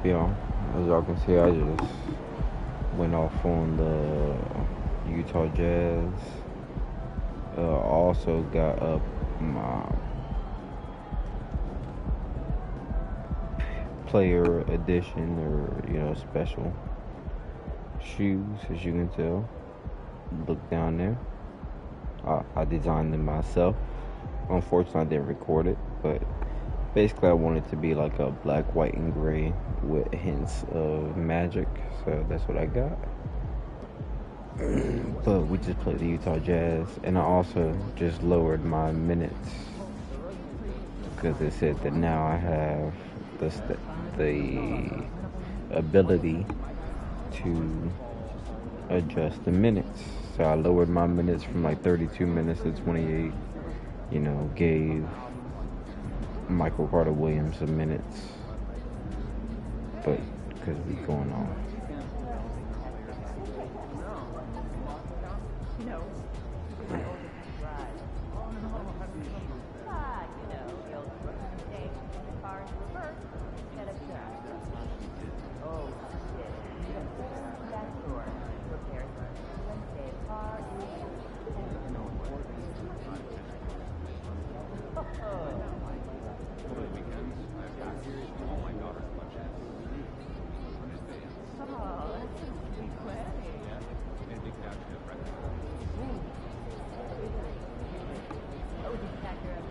up, y'all? As y'all can see, I just went off on the Utah Jazz. Also got up my player edition or special shoes, as you can tell. Look down there. I designed them myself. Unfortunately, I didn't record it, but basically I want it to be like a black, white, and gray with hints of magic. So that's what I got. But we just played the Utah Jazz, and I also just lowered my minutes because it said that now I have the ability to adjust the minutes. So I lowered my minutes from like 32 minutes to 28. Gave Michael Carter Williams some minutes, but because we going on.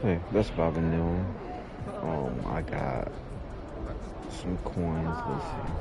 Hey, that's what I've been doing. I got some coins. Let's see.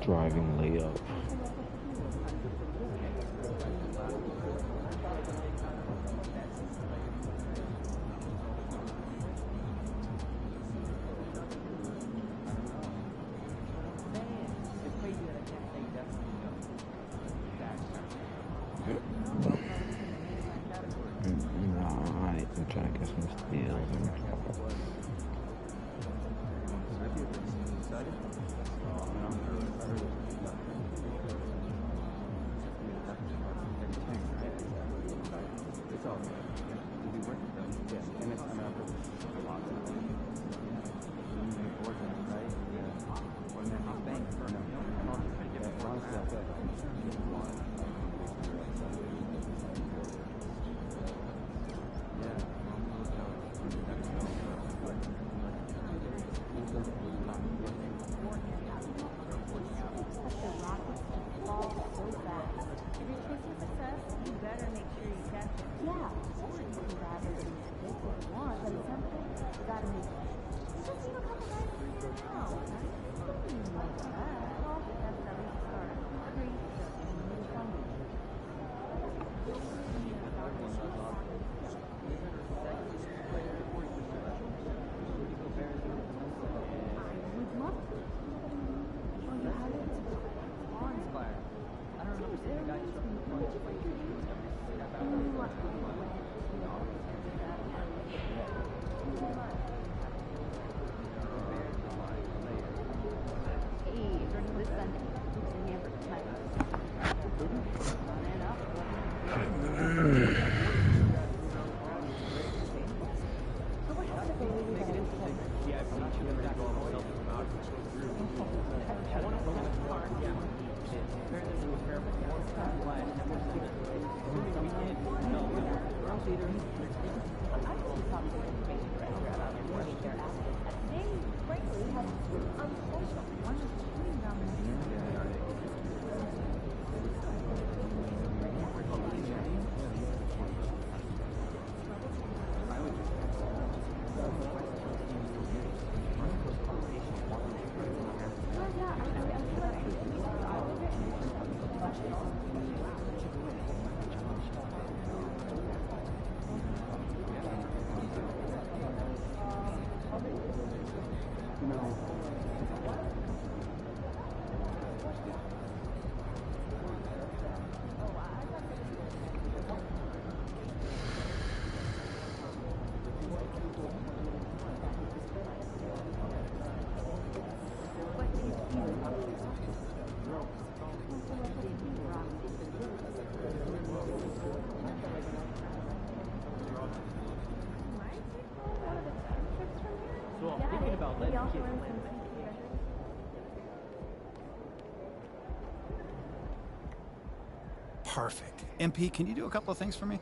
Driving layup. Alright, I'm trying to get some steals. Perfect. MP, can you do a couple of things for me?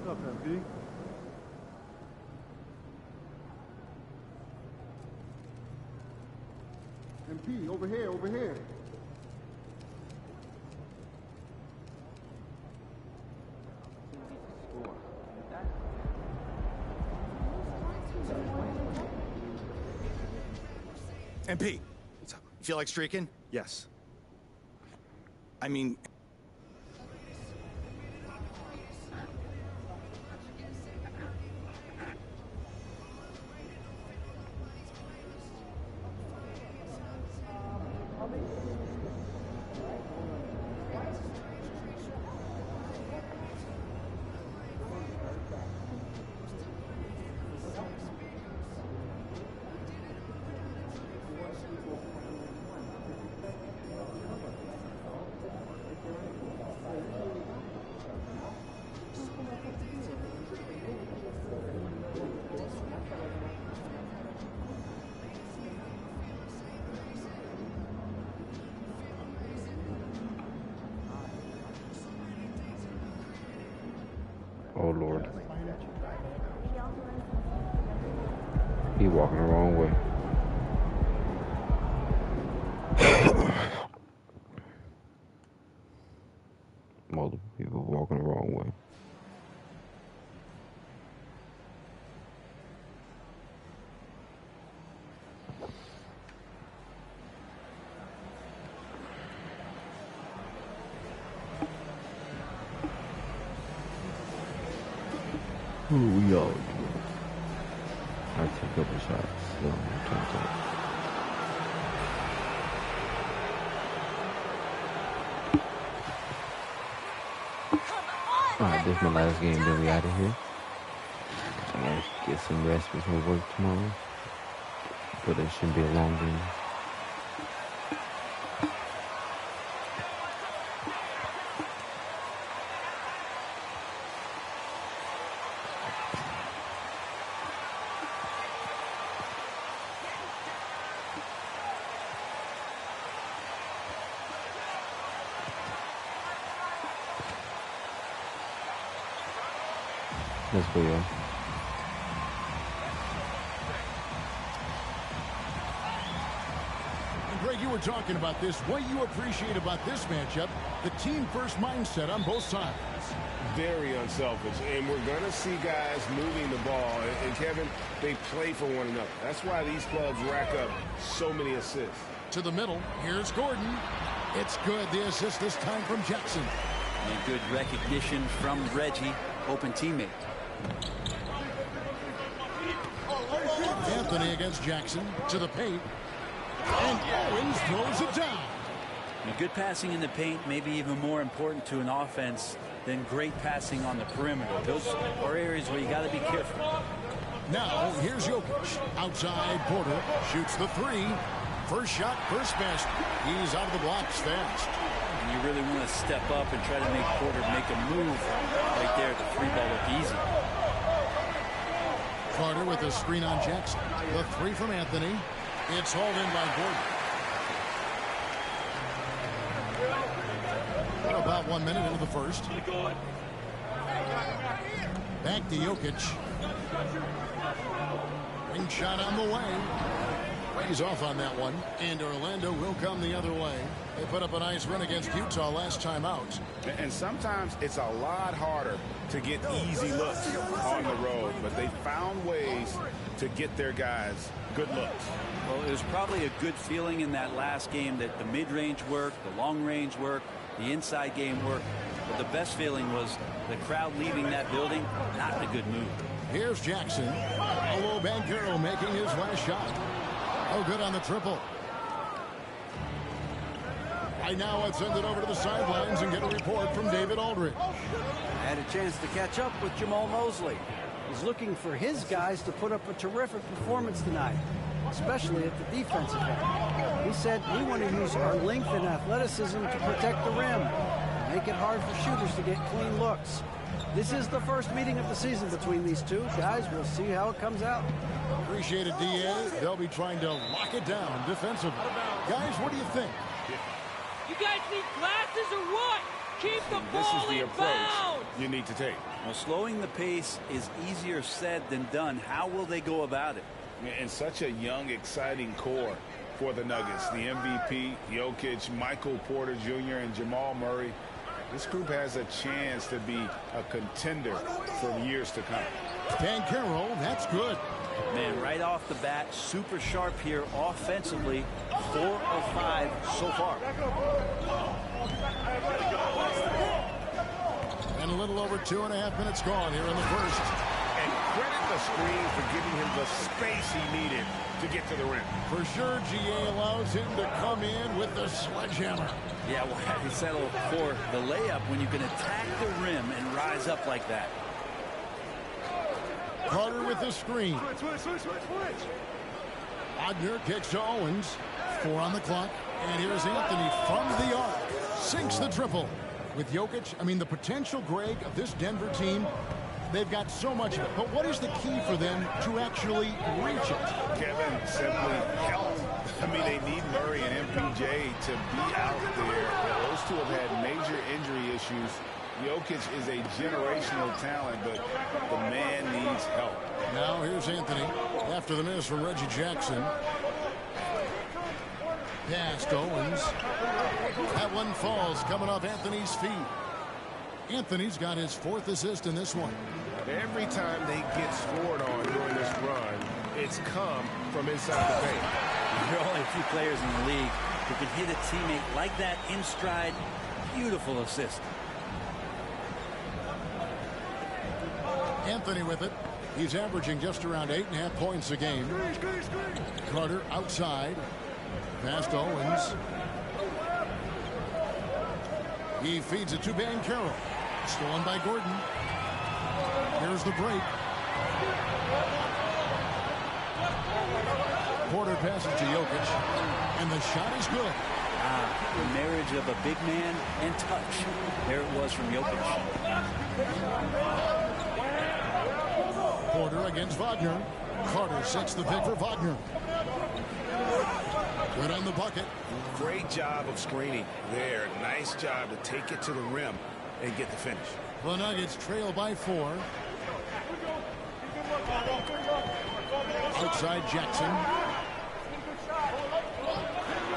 What's up, MP? MP, over here, over here. MP, feel like streaking? Yes. I mean... Oh Lord. He walking the wrong way. Multiple people walking the wrong way. Who we all do? I take a couple shots. No, alright, this is my last game, then we out of here. I'm gonna get some rest before work tomorrow. But it shouldn't be a long game. Let's go, y'all. Greg, you were talking about this. What you appreciate about this matchup, the team-first mindset on both sides. Very unselfish, and we're going to see guys moving the ball. And Kevin, they play for one another. That's why these clubs rack up so many assists. To the middle, here's Gordon. It's good. The assist this time from Jackson. And good recognition from Reggie, open teammate. Anthony against Jackson to the paint. And Owens throws it down. And good passing in the paint may be even more important to an offense than great passing on the perimeter. Those are areas where you got to be careful. Now, here's Jokic. Outside, Porter shoots the three. First shot, first basket. He's out of the blocks fast. And you really want to step up and try to make Porter make a move right there. The three ball look easy. Carter with a screen on Jackson. The three from Anthony. It's hauled in by Gordon. About 1 minute into the first. Back to Jokic. Ring shot on the way. He's off on that one. And Orlando will come the other way. They put up a nice run against Utah last time out. And sometimes it's a lot harder to get easy looks on the road, but they found ways to get their guys good looks. Well, it was probably a good feeling in that last game that the mid-range worked, the long-range worked, the inside game worked. But the best feeling was the crowd leaving that building, not a good move. Here's Jackson. Although Banchero making his last shot. Oh, good on the triple. Right now, let's send it over to the sidelines and get a report from David Aldridge. Had a chance to catch up with Jamal Mosley. He's looking for his guys to put up a terrific performance tonight, especially at the defensive end. He said, we want to use our length and athleticism to protect the rim, make it hard for shooters to get clean looks. This is the first meeting of the season between these two. Guys, we'll see how it comes out. Appreciate it, DA. They'll be trying to lock it down defensively. Guys, what do you think? You guys need glasses or what? Keep the This ball is the in approach bounds. you need to take. Well, slowing the pace is easier said than done. How will they go about it? And such a young, exciting core for the Nuggets. The MVP, Jokic, Michael Porter Jr., and Jamal Murray. This group has a chance to be a contender for years to come. Banchero, that's good. Man, right off the bat, super sharp here offensively. 4 of 5 so far. And a little over 2.5 minutes gone here in the first. And credit the screen for giving him the space he needed to get to the rim. For sure, GA allows him to come in with the sledgehammer. Yeah, well, how do you settle for the layup when you can attack the rim and rise up like that? Carter with the screen. Wagner kicks to Owens. 4 on the clock. And here's Anthony from the arc. Sinks the triple. With Jokic, I mean, the potential, Greg, of this Denver team, they've got so much of it. But what is the key for them to actually reach it? Kevin, simply health. I mean, they need Murray and MPJ to be out there. Those two have had major injury issues. Jokic is a generational talent, but the man needs help. Now here's Anthony after the miss from Reggie Jackson. Past Owens. That one falls coming off Anthony's feet. Anthony's got his 4th assist in this one. Every time they get scored on during this run, it's come from inside the paint. There are only a few players in the league who can hit a teammate like that in stride. Beautiful assist. Anthony with it. He's averaging just around 8.5 points a game. Carter outside. Past Owens. He feeds it to Banchero. Stolen by Gordon. Here's the break. Porter passes to Jokic. And the shot is good. The marriage of a big man and touch. There it was from Jokic. Porter against Wagner. Carter sets the pick for Wagner. Good on the bucket. Great job of screening there. Nice job to take it to the rim and get the finish. The Nuggets trail by 4. Outside Jackson.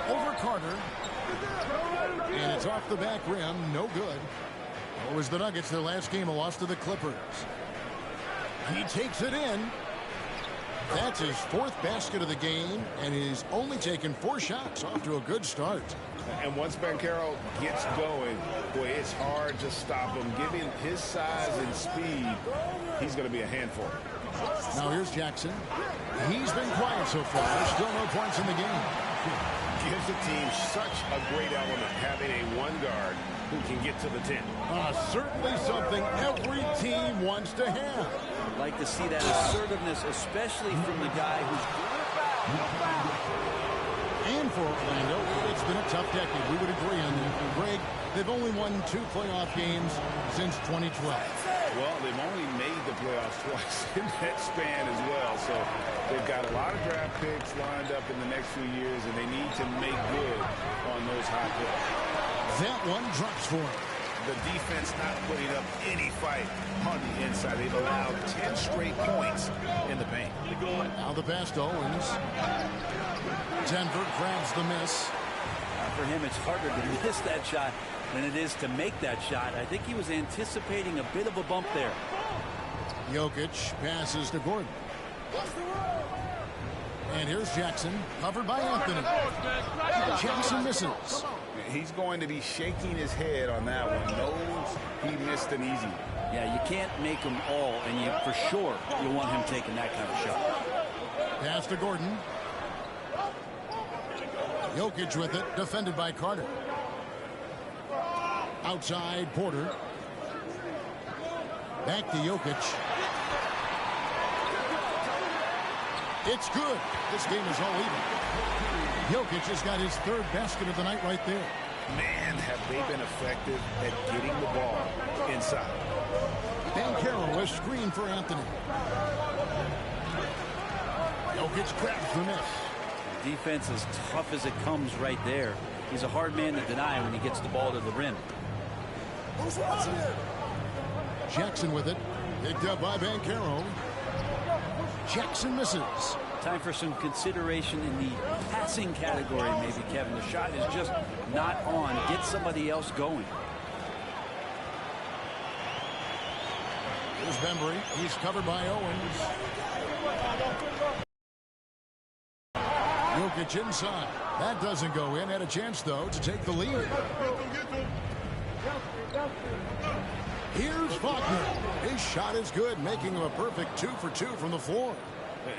Over Carter. And it's off the back rim. No good. It was the Nuggets, their last game, a loss to the Clippers. He takes it in. That's his 4th basket of the game, and he's only taken 4 shots. Off to a good start. And once Banchero gets going, boy, it's hard to stop him. Given his size and speed, he's going to be a handful. Now here's Jackson. He's been quiet so far. There's still no points in the game. Gives the team such a great element having a one guard who can get to the 10. Certainly something every team wants to have. I'd like to see that assertiveness, especially from the guy who's And for Orlando, it's been a tough decade. We would agree on that. And Greg, they've only won 2 playoff games since 2012. Well, they've only made the playoffs twice in that span as well. So they've got a lot of draft picks lined up in the next few years, and they need to make good on those high picks. That one drops for him. The defense not putting up any fight on the inside. They've allowed 10 straight points in the paint. Now the pass to Owens. Denver grabs the miss. For him, it's harder to miss that shot than it is to make that shot. I think he was anticipating a bit of a bump there. Jokic passes to Gordon. And here's Jackson, covered by Anthony. Jackson misses. He's going to be shaking his head on that one. Knows he missed an easy. Yeah, you can't make them all, and you for sure you want him taking that kind of shot. Pass to Gordon. Jokic with it, defended by Carter. Outside, Porter. Back to Jokic. It's good. This game is all even. Jokic has got his 3rd basket of the night right there. Man, have they been effective at getting the ball inside. Banchero, a screen for Anthony. Jokic grabs the miss. Defense as tough as it comes right there. He's a hard man to deny when he gets the ball to the rim. Who's watching it? Jackson with it. Picked up by Banchero. Jackson misses. Time for some consideration in the passing category, maybe, Kevin. The shot is just not on. Get somebody else going. Here's Bembry. He's covered by Owens. Jokic inside. That doesn't go in. Had a chance, though, to take the lead. Here's Wagner. His shot is good, making him a perfect 2 for 2 from the floor.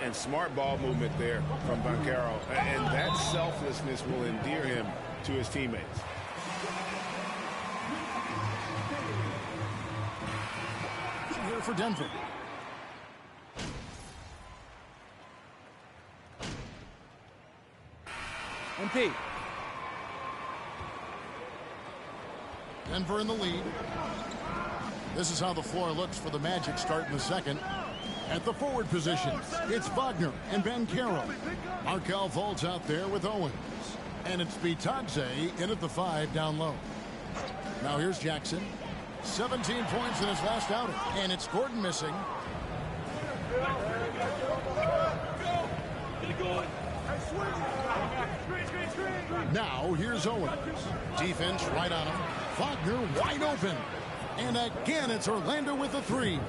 And smart ball movement there from Banchero. And that selflessness will endear him to his teammates. Here for Denver. MP. Denver in the lead. This is how the floor looks for the Magic start in the second. At the forward positions, it's Wagner and Banchero. Markelle Fultz out there with Owens. And it's Bitadze in at the 5 down low. Now here's Jackson. 17 points in his last outing. And it's Gordon missing. Now here's Owens. Defense right on him. Wagner wide open. And again, it's Orlando with the 3.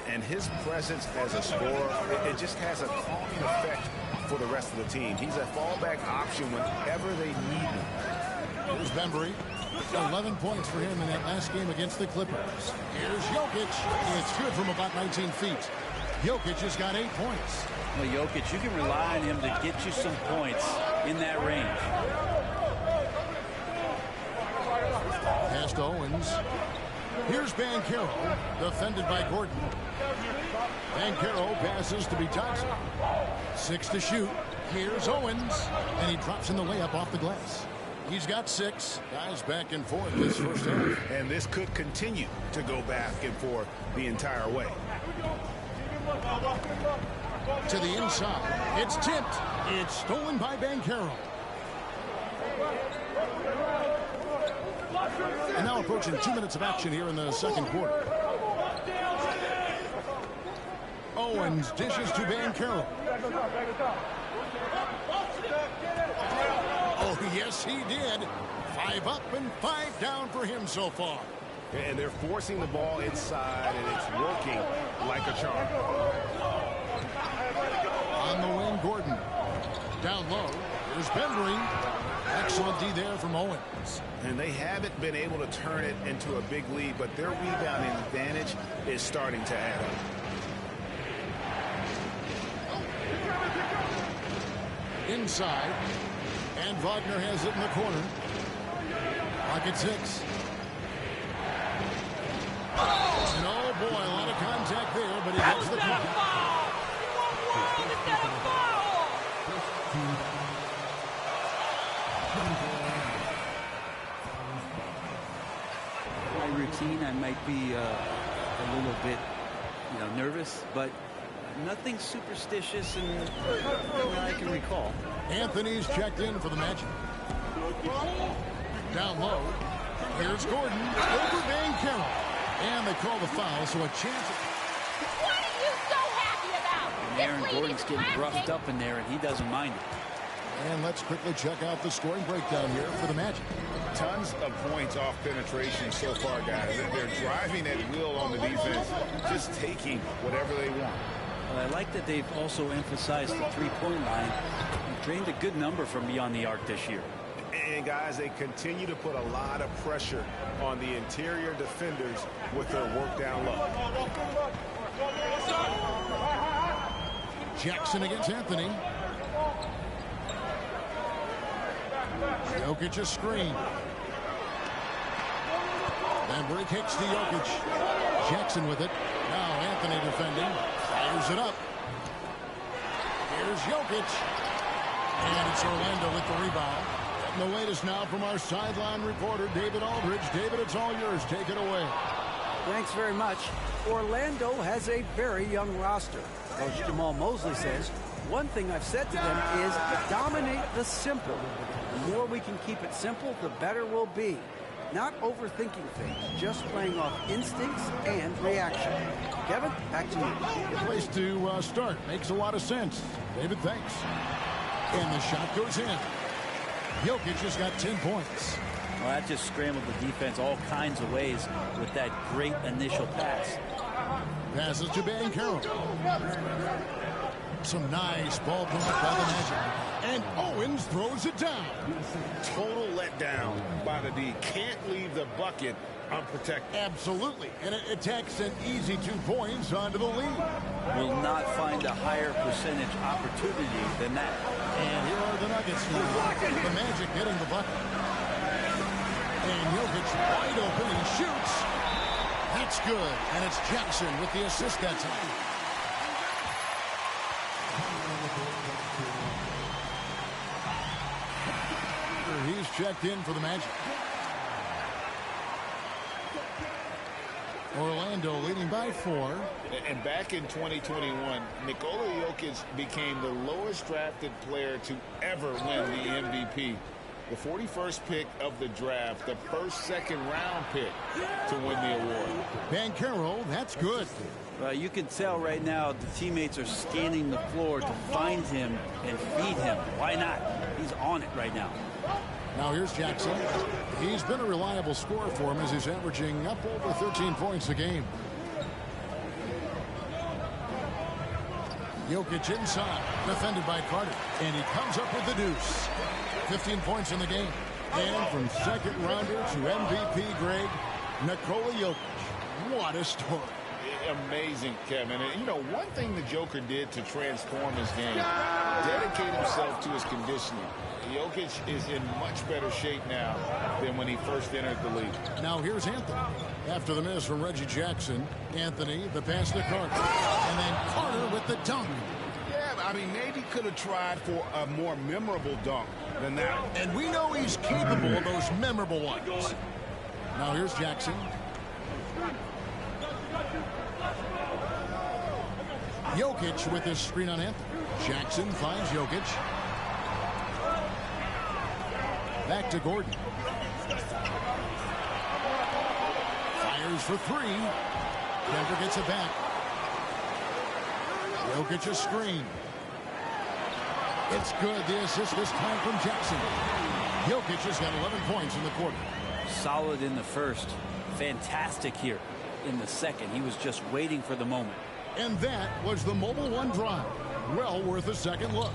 And his presence as a scorer, it just has a calming effect for the rest of the team. He's a fallback option whenever they need him. Here's Bembry. 11 points for him in that last game against the Clippers. Here's Jokic. It's good from about 19 feet. Jokic has got 8 points. Well, Jokic, you can rely on him to get you some points in that range. Pass to Owens. Here's Banchero, defended by Gordon. Banchero passes to Bitadze. 6 to shoot. Here's Owens, and he drops in the layup off the glass. He's got 6. Guys back and forth this first half. And this could continue to go back and forth the entire way. To the inside. It's tipped. It's stolen by Banchero. And now approaching 2 minutes of action here in the second quarter. Owens dishes to Banchero. Oh, yes, he did. 5 up and 5 down for him so far. And they're forcing the ball inside, and it's working like a charm. On the wing, Gordon. Down low, there's Bembry. Excellent D there from Owens. And they haven't been able to turn it into a big lead, but their rebounding advantage is starting to add up. Inside, and Wagner has it in the corner. Pocket 6. And oh boy, a lot of contact there, but he gets the call. My routine, I might be a little bit, nervous, but nothing superstitious and I can recall. Anthony's checked in for the Magic. Down low, here's Gordon over Van Carroll. And they call the foul, so a chance. What are you so happy about? And Aaron Gordon's getting roughed up in there, and he doesn't mind it. And let's quickly check out the scoring breakdown here for the Magic. Tons of points off penetration so far, guys. They're driving at will on the defense, just taking whatever they want. Well, I like that they've also emphasized the three-point line. They've drained a good number from beyond the arc this year. And, guys, they continue to put a lot of pressure on the interior defenders with their work down low. Jackson against Anthony. Jokic a screen. Bembry kicks to Jokic. Jackson with it. Now Anthony defending. Fires it up. Here's Jokic. And it's Orlando with the rebound. And the latest now from our sideline reporter, David Aldridge. David, it's all yours. Take it away. Thanks very much. Orlando has a very young roster. Coach Jamal Mosley says, one thing I've said to them is dominate the simple. The more we can keep it simple, the better we'll be. Not overthinking things, just playing off instincts and reaction. Kevin, back to you. Good place to start. Makes a lot of sense. David, thanks. And the shot goes in. Jokic has got 10 points. Well, that just scrambled the defense all kinds of ways with that great initial pass. Passes to Van Carroll. Some nice ball movement by the Magic. And Owens throws it down. Total letdown by the D. Can't leave the bucket unprotected. Absolutely. And it takes an easy 2 points onto the lead. Will not find a higher percentage opportunity than that. And here are the Nuggets now. The Magic getting the bucket. And Jokic wide open. He shoots. That's good. And it's Jackson with the assist that time. He's checked in for the Magic. Orlando leading by 4. And back in 2021, Nikola Jokic became the lowest drafted player to ever win the MVP. The 41st pick of the draft, the first second-round pick to win the award. Van Carroll, that's good. You can tell right now the teammates are scanning the floor to find him and feed him. Why not? He's on it right now. Now here's Jackson. He's been a reliable scorer for him as he's averaging up over 13 points a game. Jokic inside, defended by Carter. And he comes up with the deuce. 15 points in the game. And from second rounder to MVP grade, Nikola Jokic. What a story. Amazing, Kevin. And, one thing the Joker did to transform his game, dedicate himself to his conditioning. Jokic is in much better shape now than when he first entered the league. Now here's Anthony. After the miss from Reggie Jackson, Anthony, the pass to Carter. And then Carter with the dunk. Yeah, I mean, maybe could have tried for a more memorable dunk than that. And we know he's capable of those memorable ones. Now here's Jackson. Jokic with his screen on Anthony. Jackson finds Jokic. Back to Gordon. Fires for 3. Denver gets it back. Jokic a screen. It's good. The assist this time from Jackson. Jokic has got 11 points in the quarter. Solid in the first. Fantastic here in the second. He was just waiting for the moment. And that was the Mobile One drive. Well worth a second look.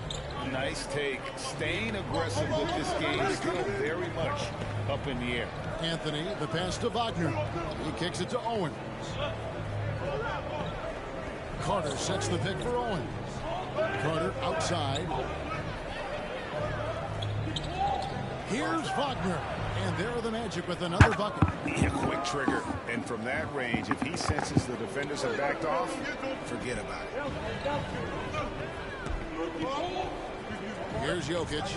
Nice take. Staying aggressive with this game, still very much up in the air. Anthony, the pass to Wagner. He kicks it to Owens. Carter sets the pick for Owens. Carter outside. Here's Wagner. And there are the Magic with another bucket. A quick trigger. And from that range, if he senses the defenders have backed off, forget about it. Here's Jokic.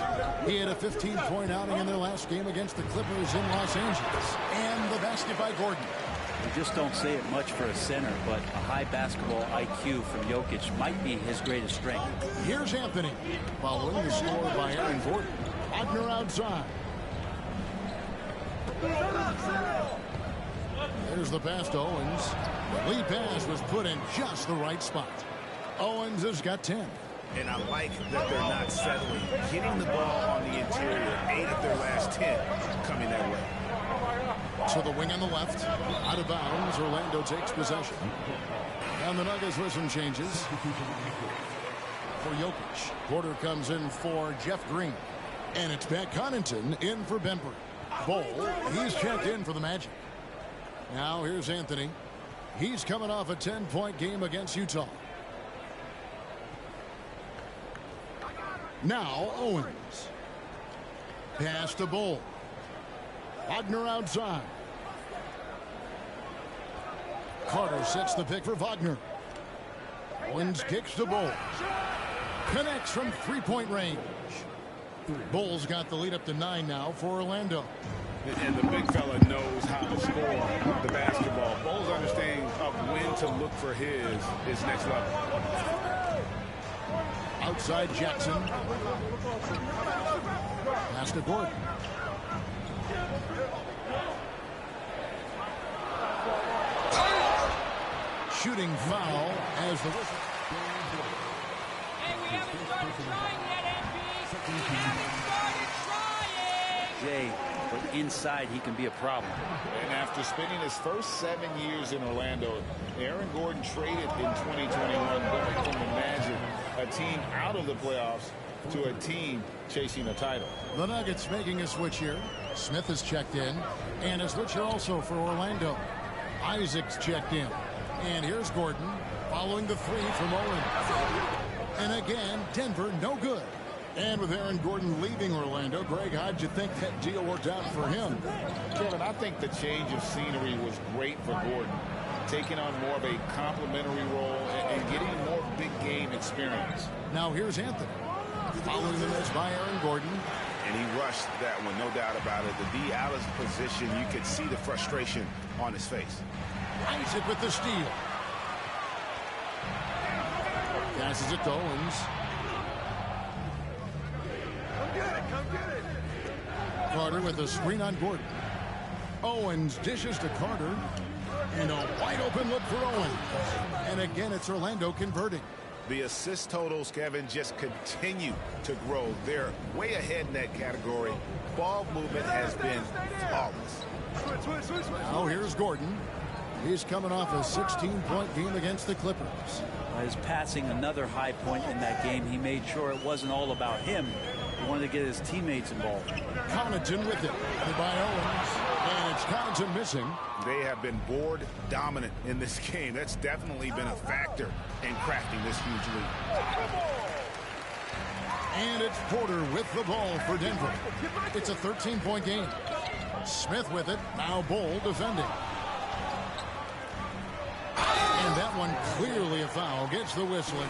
He had a 15-point outing in their last game against the Clippers in Los Angeles. And the basket by Gordon. We just don't say it much for a center, but a high basketball IQ from Jokic might be his greatest strength. Here's Anthony. Following the score by Aaron Gordon. Wagner outside. There's the pass to Owens. The lead pass was put in just the right spot. Owens has got 10. And I like that they're not settling. Getting the ball on the interior, 8 of their last 10 coming that way. To the wing on the left. Out of bounds. Orlando takes possession. And the Nuggets with some changes. For Jokic. Porter comes in for Jeff Green. And it's Pat Connaughton in for Benbury. Bol, he's checked in for the Magic. Now here's Anthony. He's coming off a 10-point game against Utah. Now Owens. Pass to Bol. Wagner outside. Carter sets the pick for Wagner. Owens kicks to Bol. Connects from three-point range. Bol's got the lead up to 9 now for Orlando. And the big fella knows how to score the basketball. Bol's understanding of when to look for his next level. Outside Jackson. Pass to Gordon. Shooting foul as the whistle. Hey, we haven't started trying yet, MP. We haven't started trying. Jay, but inside he can be a problem. And after spending his first 7 years in Orlando, Aaron Gordon traded in 2021, going from the Magic, a team out of the playoffs, to a team chasing a title. The Nuggets making a switch here. Smith has checked in. And a switch here also for Orlando. Isaac's checked in. And here's Gordon following the three from Owens. And again, Denver no good. And with Aaron Gordon leaving Orlando, Greg, how'd you think that deal worked out for him? Kevin, I think the change of scenery was great for Gordon. Taking on more of a complimentary role and getting more big game experience. Now here's Anthony. Following the miss by Aaron Gordon. And he rushed that one, no doubt about it. To be out of position, you could see the frustration on his face. Isaac with the steal. Passes it to Owens. Come get it. Carter with a screen on Gordon. Owens dishes to Carter. And a wide open look for Owens. And again, it's Orlando converting. The assist totals, Kevin, just continue to grow. They're way ahead in that category. Ball movement has been flawless. Switch. Now here's Gordon. He's coming off a 16-point game against the Clippers. His passing, another high point in that game. He made sure it wasn't all about him. He wanted to get his teammates involved. Connaughton with it. By Owens. And it's Connaughton missing. They have been board dominant in this game. That's definitely been a factor in crafting this huge lead. And it's Porter with the ball for Denver. It's a 13-point game. Smith with it. Now Bol defending. And that one clearly a foul. Gets the whistle. Look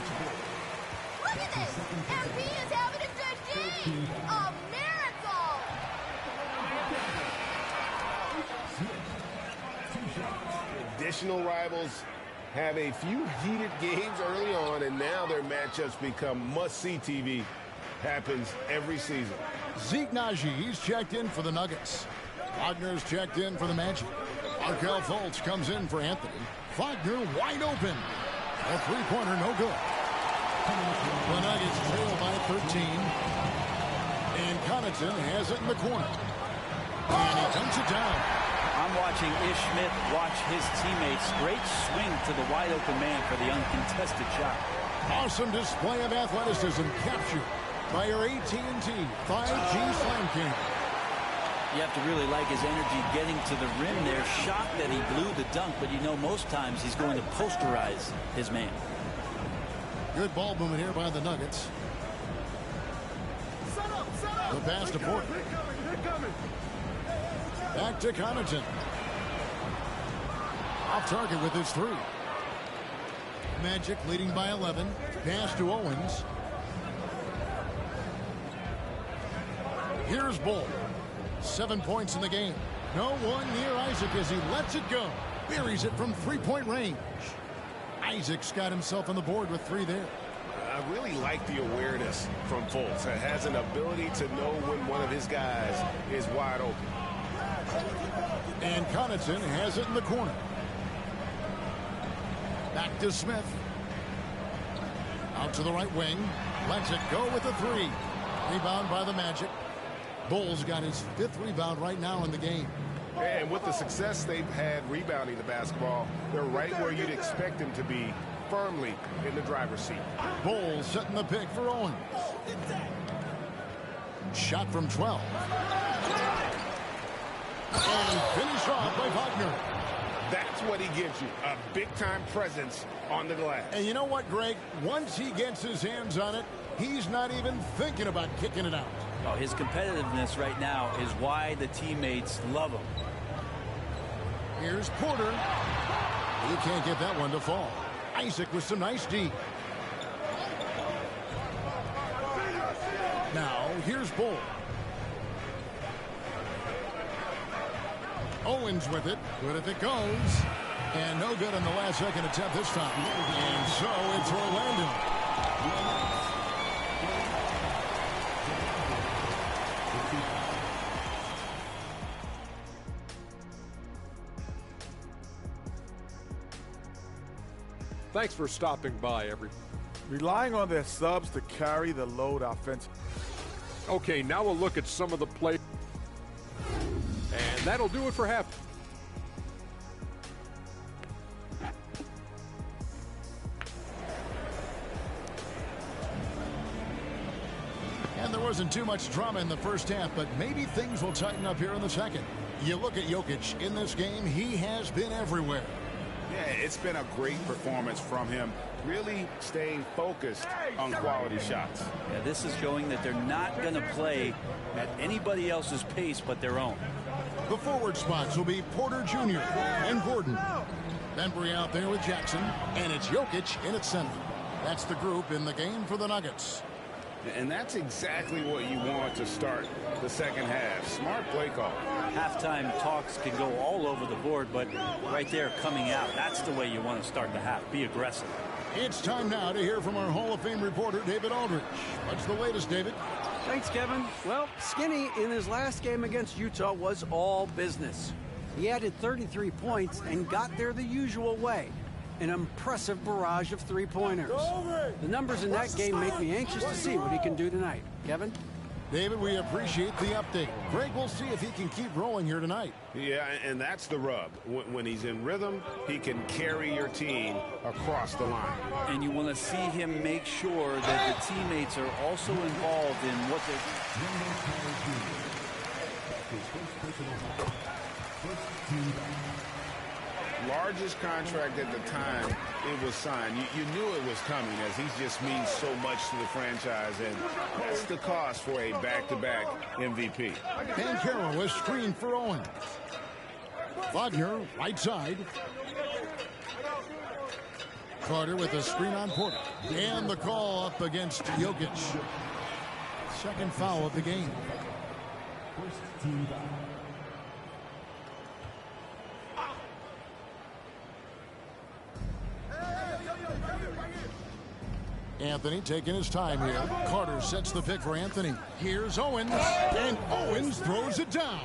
at this. MP is having a good game. A miracle. Additional rivals have a few heated games early on, and now their matchups become must-see TV. Happens every season. Zeke Najee's checked in for the Nuggets. Wagner's checked in for the Magic. Markelle Fultz comes in for Anthony. Wagner wide open. A three-pointer, no good. The Nuggets trail by 13. And Connaughton has it in the corner. And he dunks it down. I'm watching Ish Smith watch his teammates. Great swing to the wide open man for the uncontested shot. Awesome display of athleticism captured by your AT&T 5G Slam King. You have to really like his energy getting to the rim there. Shocked that he blew the dunk, but you know most times he's going to posterize his man. Good ball movement here by the Nuggets. The pass to Porter. Back to Connaughton. Off target with his three. Magic leading by 11. Pass to Owens. Here's Bull. 7 points in the game. No one near Isaac as he lets it go. Buries it from three-point range. Isaac's got himself on the board with three there. I really like the awareness from Fultz. It has an ability to know when one of his guys is wide open. And Connaughton has it in the corner. Back to Smith. Out to the right wing. Lets it go with the three. Rebound by the Magic. Bulls got his 5th rebound right now in the game. And with the success they've had rebounding the basketball, they're right where you'd expect them to be, firmly in the driver's seat. Bulls setting the pick for Owens. Shot from 12. And finish off by Wagner. That's what he gives you, a big-time presence on the glass. And you know what, Greg? Once he gets his hands on it, he's not even thinking about kicking it out. Oh, his competitiveness right now is why the teammates love him. Here's Porter. He can't get that one to fall. Isaac with some nice D. Now, here's Bull. Owens with it. Good if it goes. And no good on the last second attempt this time. And so it's Orlando. Thanks for stopping by, everyone. Relying on their subs to carry the load offensively. Okay, now we'll look at some of the play. And that'll do it for half. And there wasn't too much drama in the first half, but maybe things will tighten up here in the second. You look at Jokic in this game, he has been everywhere. Yeah, it's been a great performance from him, really staying focused on quality shots. Yeah, this is showing that they're not going to play at anybody else's pace but their own. The forward spots will be Porter Jr. and Gordon. Bembry out there with Jackson, and it's Jokic in at center. That's the group in the game for the Nuggets. And that's exactly what you want to start the second half. Smart play call. Halftime talks can go all over the board, but right there coming out, that's the way you want to start the half. Be aggressive. It's time now to hear from our Hall of Fame reporter, David Aldridge. What's the latest, David? Thanks, Kevin. Well, Skinny in his last game against Utah was all business. He added 33 points and got there the usual way. An impressive barrage of three-pointers. The numbers in that game make me anxious to see what he can do tonight. Kevin? David, we appreciate the update. Greg, we'll see if he can keep rolling here tonight. Yeah, and that's the rub. When he's in rhythm, he can carry your team across the line. And you want to see him make sure that the teammates are also involved in what Largest contract at the time it was signed. You knew it was coming, as he just means so much to the franchise, and that's the cost for a back-to-back MVP. Banchero was screened for Owens. Wagner, right side. Carter with a screen on Porter. And the call up against Jokic. Second foul of the game. First team foul. Anthony taking his time here. Carter sets the pick for Anthony. Here's Owens, and Owens throws it down.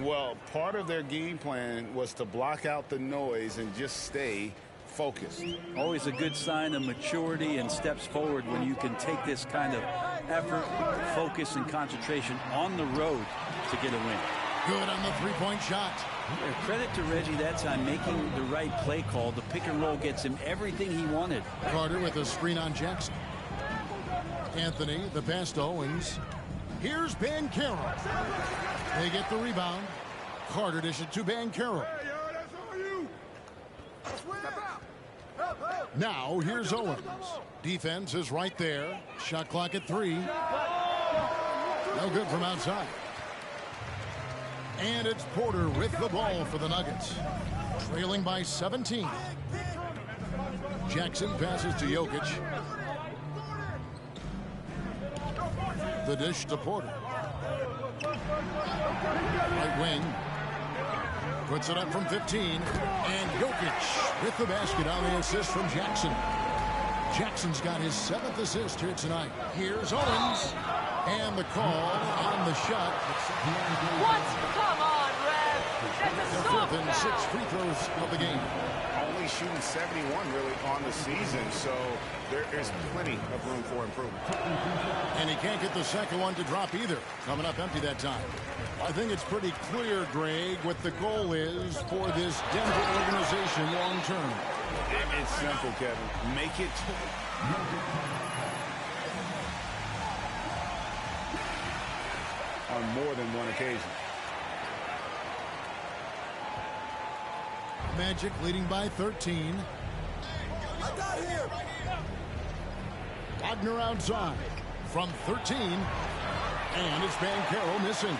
Well, part of their game plan was to block out the noise and just stay focused. Always a good sign of maturity and steps forward when you can take this kind of effort, focus, and concentration on the road to get a win. Good on the three-point shot. Credit to Reggie that time making the right play call. The pick and roll gets him everything he wanted. Carter with a screen on Jackson. Anthony, the pass to Owens. Here's Banchero. They get the rebound. Carter dishes to Banchero. Now here's Owens. Defense is right there. Shot clock at 3. No good from outside. And it's Porter with the ball for the Nuggets. Trailing by 17. Jackson passes to Jokic. The dish to Porter. Right wing. Puts it up from 15. And Jokic with the basket on the assist from Jackson. Jackson's got his 7th assist here tonight. Here's Owens. And the call on the shot. What? Come on, Rev. That's a The stop. 5th and 6th free throws of the game. Only shooting 71 really on the season, so there's plenty of room for improvement. And he can't get the second one to drop either. Coming up empty that time. I think it's pretty clear, Greg, what the goal is for this Denver organization long term. It's simple, Kevin. Make it on more than one occasion. Magic leading by 13. Wagner outside from 13. And it's Banchero missing.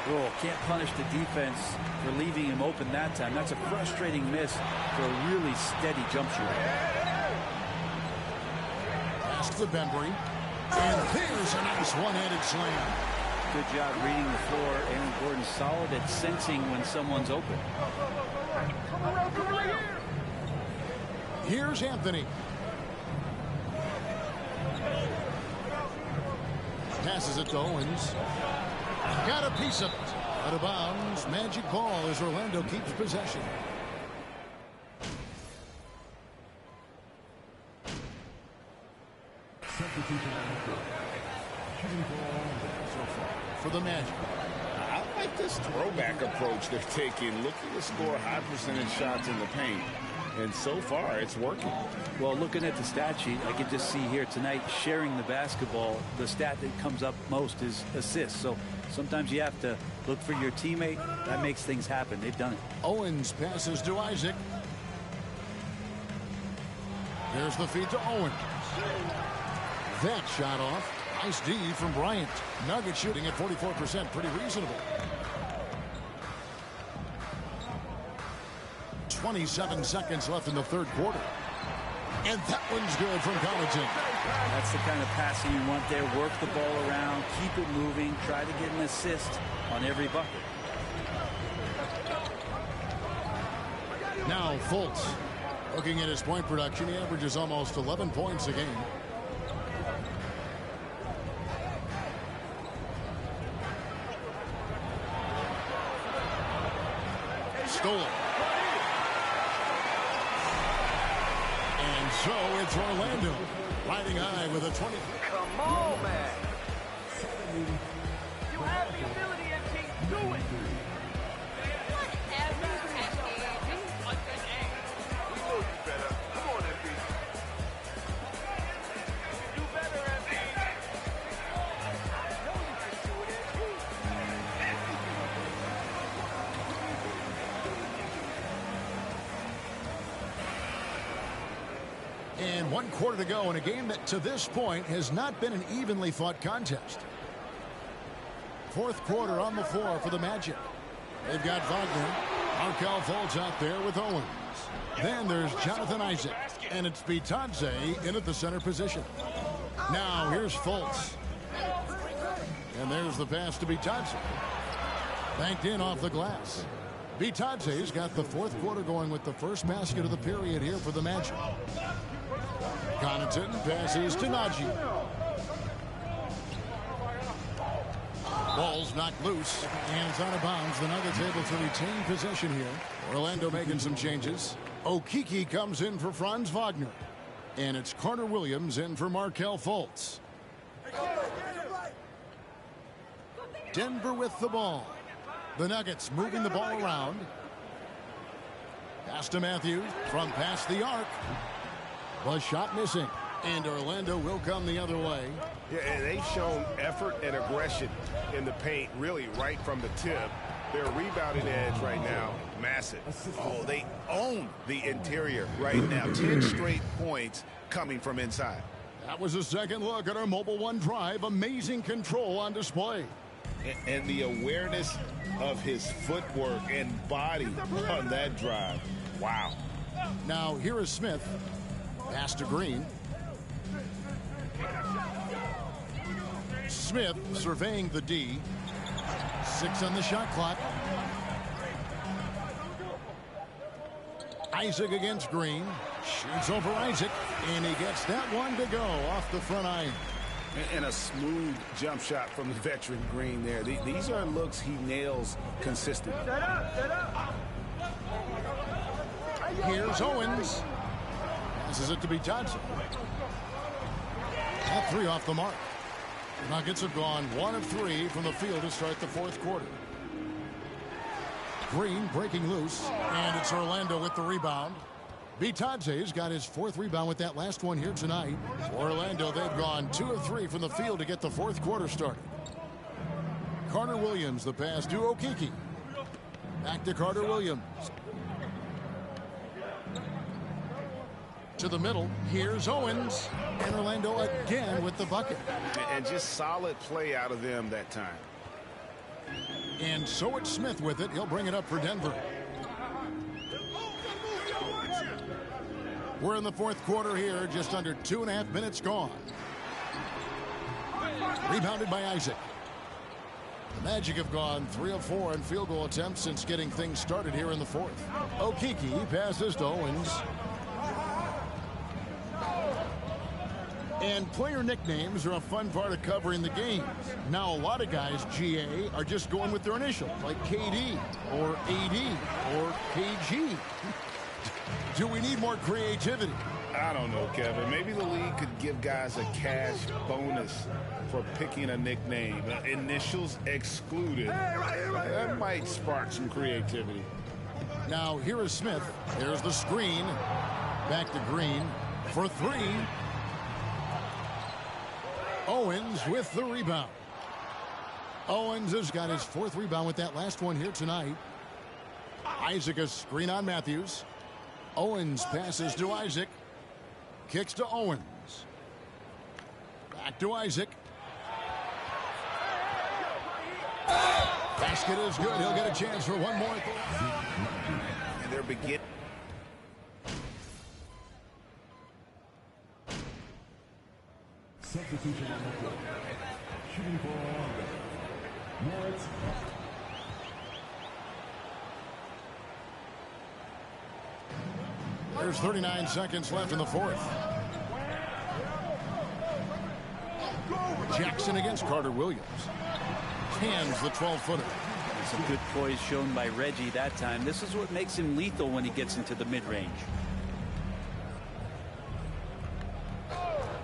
Oh, can't punish the defense for leaving him open that time. That's a frustrating miss for a really steady jump shooter. Pass to Bembry. And there's a nice one-handed slam. Good job reading the floor. Aaron Gordon's solid at sensing when someone's open. Here's Anthony. Passes it to Owens. Got a piece of it. Out of bounds. Magic ball as Orlando keeps possession. For the Magic. I like this throwback approach they're taking. Looking to score high percentage shots in the paint. And so far, it's working. Well, looking at the stat sheet, I can just see here tonight sharing the basketball. The stat that comes up most is assists. So sometimes you have to look for your teammate. That makes things happen. They've done it. Owens passes to Isaac. There's the feed to Owens. That shot off. Nice D from Bryant. Nugget shooting at 44%. Pretty reasonable. 27 seconds left in the third quarter. And that one's good from Connaughton. That's the kind of passing you want there. Work the ball around, keep it moving, try to get an assist on every bucket. Now Fultz. Looking at his point production, he averages almost 11 points a game. Stolen. And so it's Orlando riding high with a 20. Come on, man. You have the ability, MP. Do it. We know you better. Come on, MP. Do better, MP. And 1 quarter to go in a game that to this point has not been an evenly fought contest. Fourth quarter on the floor for the Magic. They've got Wagner. Markelle Fultz out there with Owens. Then there's Jonathan Isaac. And it's Bitadze in at the center position. Now here's Fultz. And there's the pass to Bitadze. Banked in off the glass. Bitadze's got the fourth quarter going with the first basket of the period here for the Magic. Connaughton passes to Najee. Ball's knocked loose, and it's out of bounds. The Nuggets able to retain possession here. Orlando making some changes. Okeke comes in for Franz Wagner. And it's Carter Williams in for Markelle Fultz. Denver with the ball. The Nuggets moving the ball around. Pass to Matthews from past the arc. The shot missing. And Orlando will come the other way. Yeah, and they've shown effort and aggression in the paint, really right from the tip. Their rebounding edge right now, massive. Oh, they own the interior right now. 10 straight points coming from inside. That was a second look at our Mobile One drive. Amazing control on display. And the awareness of his footwork and body on that drive. Wow. Now here is Smith. Pass to Green. Smith surveying the D. 6 on the shot clock. Isaac against Green. Shoots over Isaac. And he gets that one to go off the front iron. And a smooth jump shot from the veteran Green there. These are looks he nails consistently. Here's Owens. Passes it to Bitadze. That 3 off the mark. The Nuggets have gone 1 of 3 from the field to start the fourth quarter. Green breaking loose, and it's Orlando with the rebound. Bitadze's got his 4th rebound with that last one here tonight. For Orlando, they've gone 2 of 3 from the field to get the fourth quarter started. Carter Williams, the pass to Okeke. Back to Carter Williams. To the middle, here's Owens. And Orlando again with the bucket. And just solid play out of them that time. And so it's Smith with it. He'll bring it up for Denver. We're in the fourth quarter here, just under 2.5 minutes gone. Rebounded by Isaac. The Magic have gone 3 of 4 in field goal attempts since getting things started here in the fourth. Okeke passes to Owens. And player nicknames are a fun part of covering the games. Now, a lot of guys, GA, are just going with their initials, like KD or AD or KG. Do we need more creativity? I don't know, Kevin. Maybe the league could give guys a cash bonus for picking a nickname. Initials excluded. That might spark some creativity. Now, here is Smith. There's the screen. Back to Green for 3. Owens with the rebound. Owens has got his 4th rebound with that last one here tonight. Isaac a screen on Matthews. Owens passes to Isaac. Kicks to Owens. Back to Isaac. Basket is good. He'll get a chance for one more. And they're beginning. Substitution on the court. Shooting for Orlando. Moritz. There's 39 seconds left in the fourth. Jackson against Carter Williams. Hands the 12-footer. Some good poise shown by Reggie that time. This is what makes him lethal when he gets into the mid-range.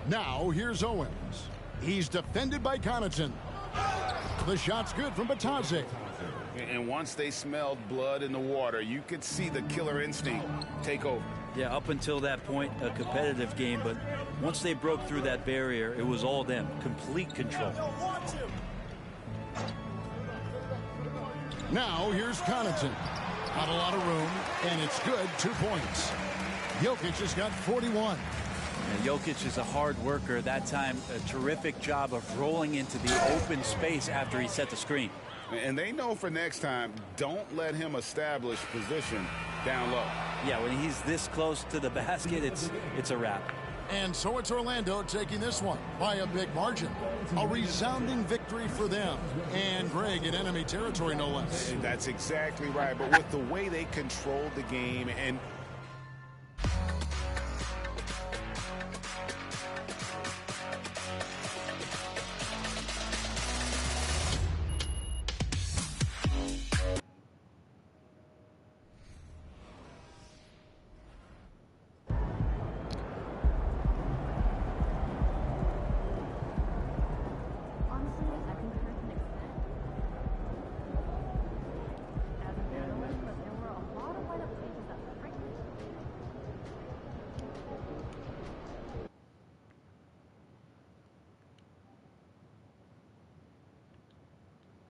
Now here's Owens. He's defended by Connaughton. The shot's good from Bitadze. And once they smelled blood in the water, you could see the killer instinct take over. Yeah, up until that point, a competitive game, but once they broke through that barrier, it was all them. Complete control. Now here's Connaughton. Not a lot of room, and it's good. 2 points. Jokic has got 41. And Jokic is a hard worker. That time, a terrific job of rolling into the open space after he set the screen. And they know for next time, don't let him establish position down low. Yeah, when he's this close to the basket, it's a wrap. And so it's Orlando taking this one by a big margin. A resounding victory for them. And Greg in enemy territory, no less. That's exactly right. But with the way they controlled the game and